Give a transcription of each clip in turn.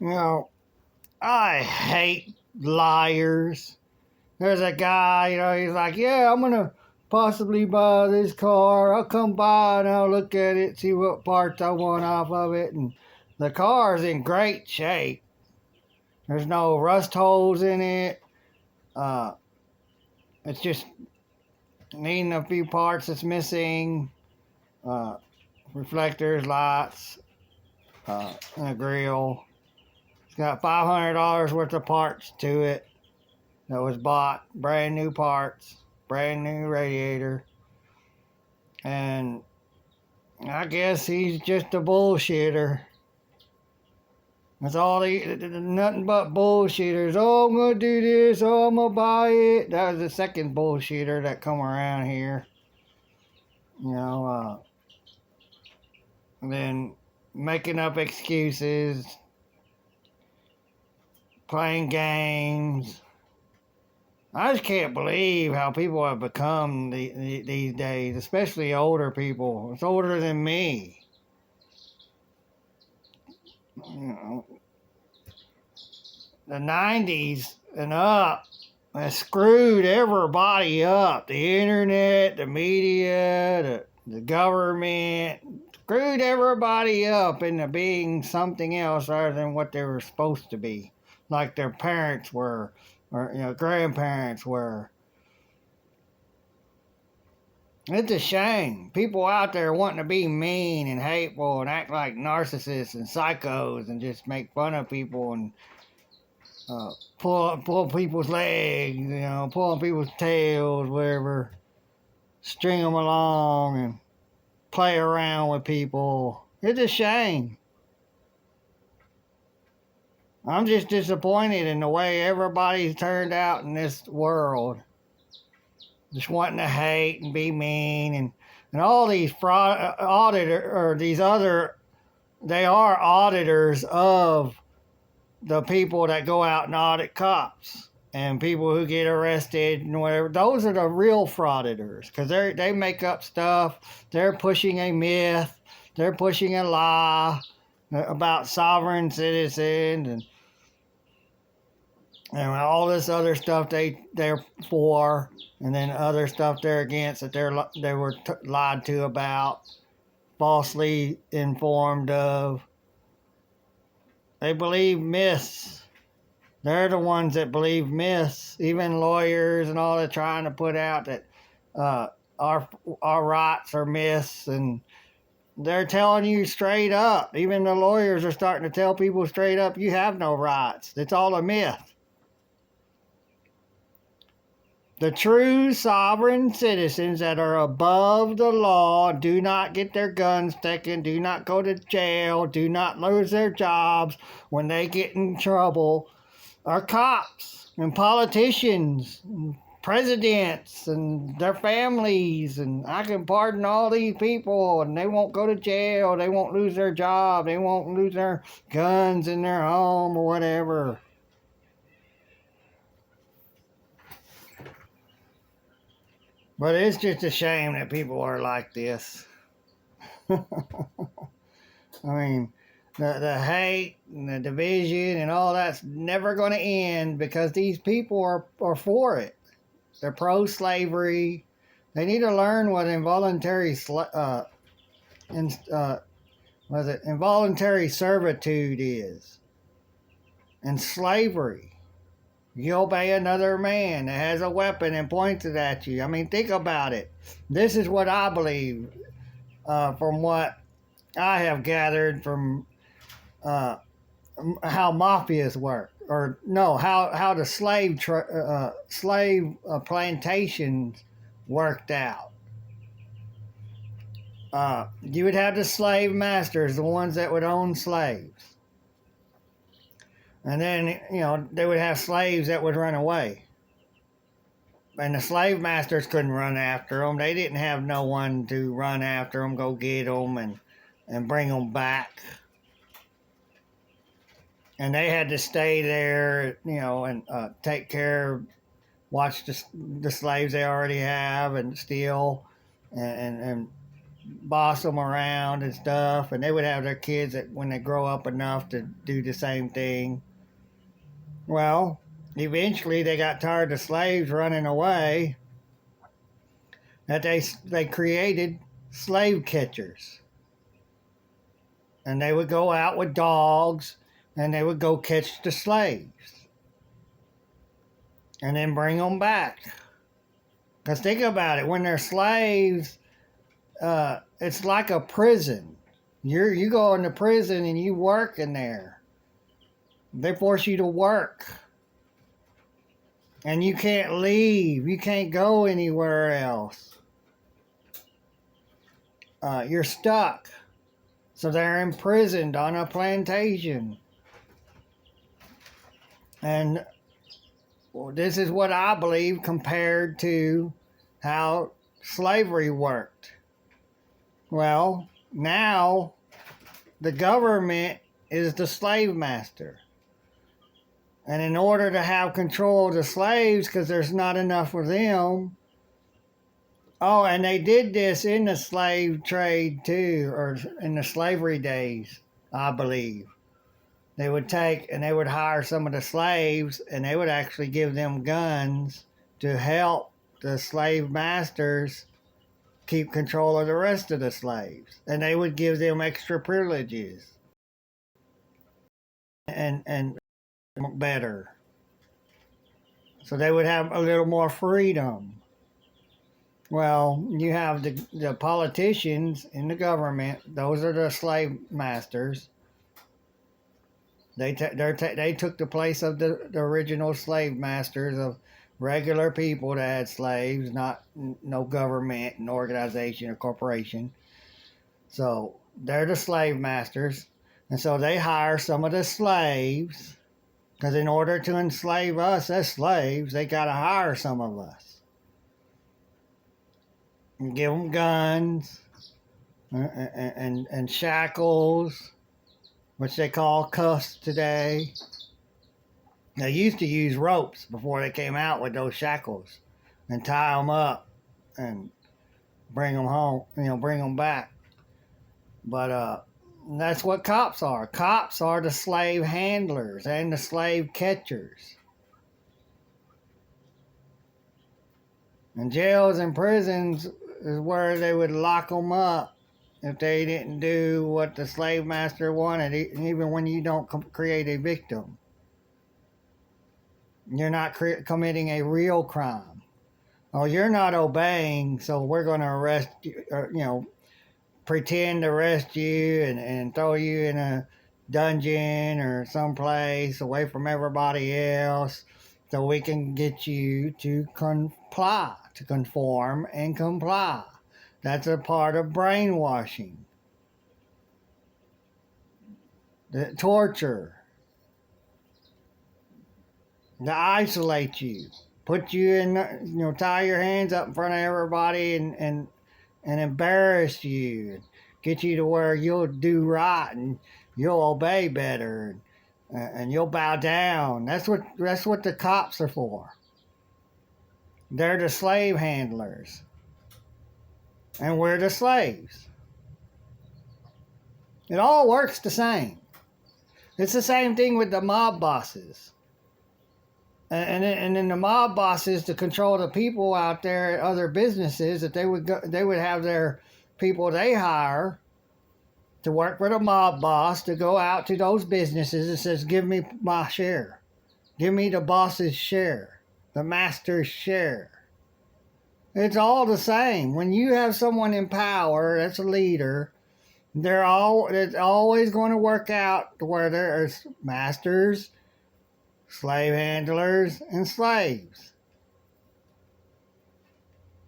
You know, I hate liars. There's a guy, he's like, yeah, I'm going to possibly buy this car. I'll come by and I'll look at it, see what parts I want off of it. And the car's in great shape. There's no rust holes in it. Uh, it's just needing a few parts that's missing. Uh, reflectors, lights, and a grill. It's got $500 worth of parts to it that was bought, brand new parts, brand new radiator. And I guess he's just a bullshitter. That's all nothing but bullshitters. Oh, I'm going to do this. Oh, I'm going to buy it. That was the second bullshitter that come around here. And then making up excuses, playing games. I just can't believe how people have become these days, especially older people. It's older than me. The 90s and up has screwed everybody up. The internet, the media, the government, screwed everybody up into being something else other than what they were supposed to be, like their parents were, or grandparents were. It's a shame. People out there wanting to be mean and hateful and act like narcissists and psychos and just make fun of people and pull people's legs, pulling people's tails, whatever, string them along and play around with people. It's a shame. I'm just disappointed in the way everybody's turned out in this world. Just wanting to hate and be mean and all these fraud they are auditors of the people that go out and audit cops and people who get arrested and whatever. Those are the real frauditors because they make up stuff. They're pushing a myth. They're pushing a lie about sovereign citizens and all this other stuff they're for, and then other stuff they're against that they were lied to about, falsely informed of. They believe myths. They're the ones that believe myths. Even lawyers and all that trying to put out that our rights are myths, and they're telling you straight up. Even the lawyers are starting to tell people straight up, you have no rights. It's all a myth. The true sovereign citizens that are above the law do not get their guns taken, do not go to jail, do not lose their jobs when they get in trouble, are cops and politicians and presidents and their families. And I can pardon all these people and they won't go to jail, they won't lose their job, they won't lose their guns in their home or whatever. But it's just a shame that people are like this. I mean, the hate and the division and all that's never going to end because these people are for it. They're pro-slavery. They need to learn what involuntary involuntary servitude is, and slavery. You obey another man that has a weapon and points it at you. I mean, think about it. This is what I believe from what I have gathered from how mafias work. Or no, how the slave plantations worked out. You would have the slave masters, the ones that would own slaves. And then, they would have slaves that would run away. And the slave masters couldn't run after them. They didn't have no one to run after them, go get them and bring them back. And they had to stay there, and take care, watch the slaves they already have and steal and boss them around and stuff, and they would have their kids that when they grow up enough to do the same thing. Well, eventually they got tired of slaves running away, that they created slave catchers, and they would go out with dogs and they would go catch the slaves and then bring them back. Because think about it, when they're slaves, it's like a prison. You go into prison and you work in there. They force you to work. And you can't leave. You can't go anywhere else. You're stuck. So they're imprisoned on a plantation. And this is what I believe compared to how slavery worked. Well, now the government is the slave master. And in order to have control of the slaves, because there's not enough of them, oh, and they did this in the slave trade too, or in the slavery days, I believe. They would take and they would hire some of the slaves, and they would actually give them guns to help the slave masters keep control of the rest of the slaves. And they would give them extra privileges and better. So they would have a little more freedom. Well, you have the politicians in the government. Those are the slave masters. They took the place of the original slave masters of regular people that had slaves, not no government and organization or corporation. So they're the slave masters. And so they hire some of the slaves, because in order to enslave us as slaves, they got to hire some of us. And give them guns and shackles, which they call cuffs today. They used to use ropes before they came out with those shackles and tie them up and bring them home, bring them back. But that's what cops are. Cops are the slave handlers and the slave catchers. And jails and prisons is where they would lock them up if they didn't do what the slave master wanted, even when you don't create a victim. You're not committing a real crime. Oh, you're not obeying, so we're going to arrest you, or, pretend to arrest you and throw you in a dungeon or someplace away from everybody else so we can get you to comply, to conform and comply. That's a part of brainwashing. The torture. To isolate you. Put you in, tie your hands up in front of everybody and embarrass you. Get you to where you'll do right and you'll obey better and you'll bow down. That's what the cops are for. They're the slave handlers. And we're the slaves. It all works the same. It's the same thing with the mob bosses. And then the mob bosses, to control the people out there at other businesses, that they would have their people they hire to work for the mob boss to go out to those businesses and says, give me my share. Give me the boss's share. The master's share. It's all the same. When you have someone in power that's a leader, it's always going to work out to where there's masters, slave handlers, and slaves.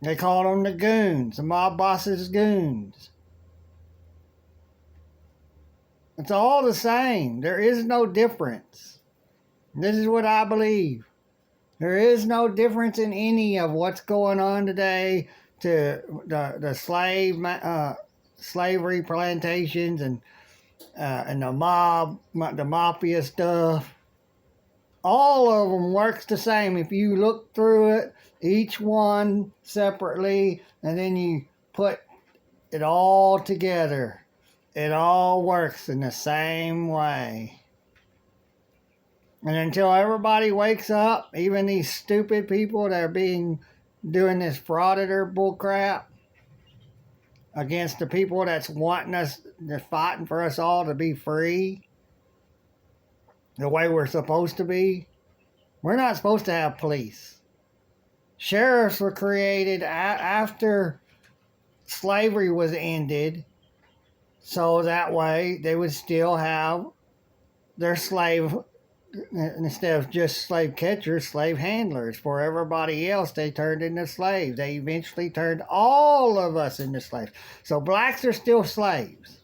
They call them the goons, the mob bosses' goons. It's all the same. There is no difference. This is what I believe. There is no difference in any of what's going on today to the slavery plantations and the mafia stuff. All of them works the same. If you look through it, each one separately, and then you put it all together. It all works in the same way. And until everybody wakes up, even these stupid people that are doing this frauditor bullcrap against the people that's wanting us, they're fighting for us all to be free the way we're supposed to be. We're not supposed to have police. Sheriffs were created after slavery was ended, so that way they would still have their slave, instead of just slave catchers, slave handlers. For everybody else, they turned into slaves. They eventually turned all of us into slaves. So blacks are still slaves.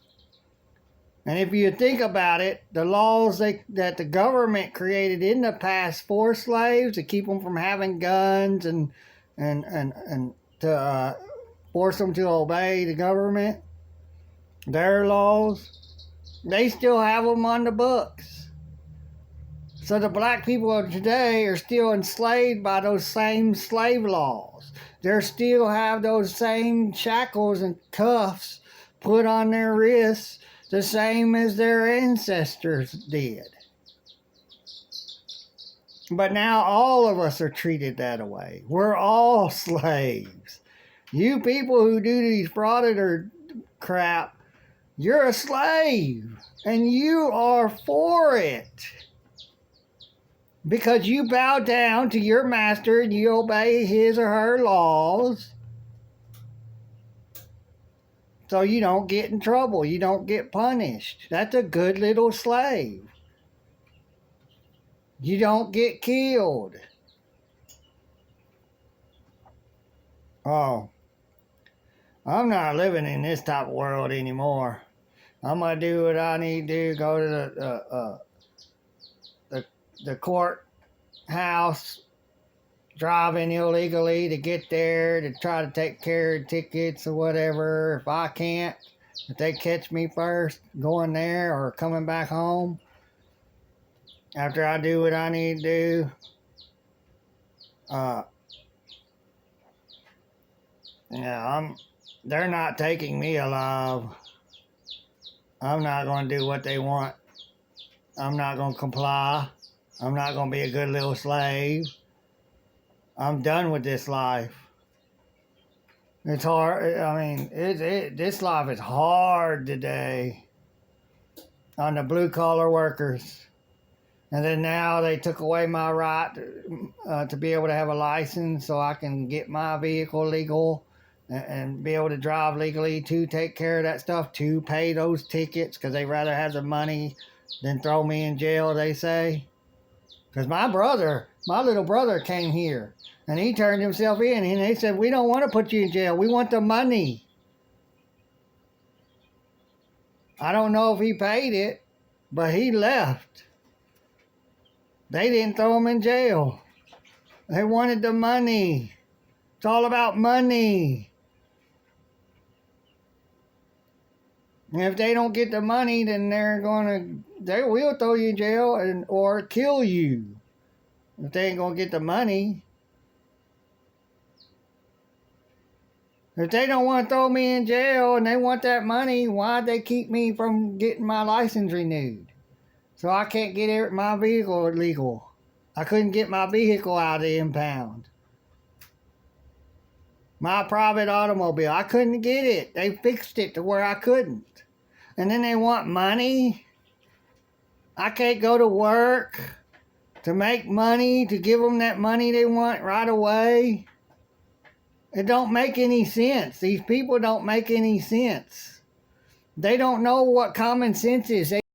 And if you think about it, the laws that the government created in the past for slaves to keep them from having guns and to force them to obey the government, their laws, they still have them on the books. So the black people of today are still enslaved by those same slave laws. They still have those same shackles and cuffs put on their wrists, the same as their ancestors did. But now all of us are treated that way. We're all slaves. You people who do these frauditor crap, you're a slave. And you are for it. Because you bow down to your master and you obey his or her laws. So you don't get in trouble. You don't get punished. That's a good little slave. You don't get killed. Oh, I'm not living in this type of world anymore. I'm going to do what I need to do. Go to the courthouse, driving illegally to get there to try to take care of tickets or whatever. If I can't, if they catch me first going there or coming back home, after I do what I need to do, they're not taking me alive. I'm not going to do what they want. I'm not going to comply. I'm not going to be a good little slave. I'm done with this life. It's hard. I mean, this life is hard today on the blue-collar workers. And then now they took away my right to be able to have a license so I can get my vehicle legal and be able to drive legally, to take care of that stuff, to pay those tickets, because they rather have the money than throw me in jail, they say. Because my little brother came here, and he turned himself in, and they said, we don't want to put you in jail. We want the money. I don't know if he paid it, but he left. They didn't throw him in jail. They wanted the money. It's all about money. And if they don't get the money, then they will throw you in jail or kill you. If they ain't gonna get the money. If they don't want to throw me in jail and they want that money, why'd they keep me from getting my license renewed? So I can't get my vehicle legal. I couldn't get my vehicle out of the impound. My private automobile, I couldn't get it. They fixed it to where I couldn't. And then they want money. I can't go to work to make money, to give them that money they want right away. It don't make any sense. These people don't make any sense. They don't know what common sense is.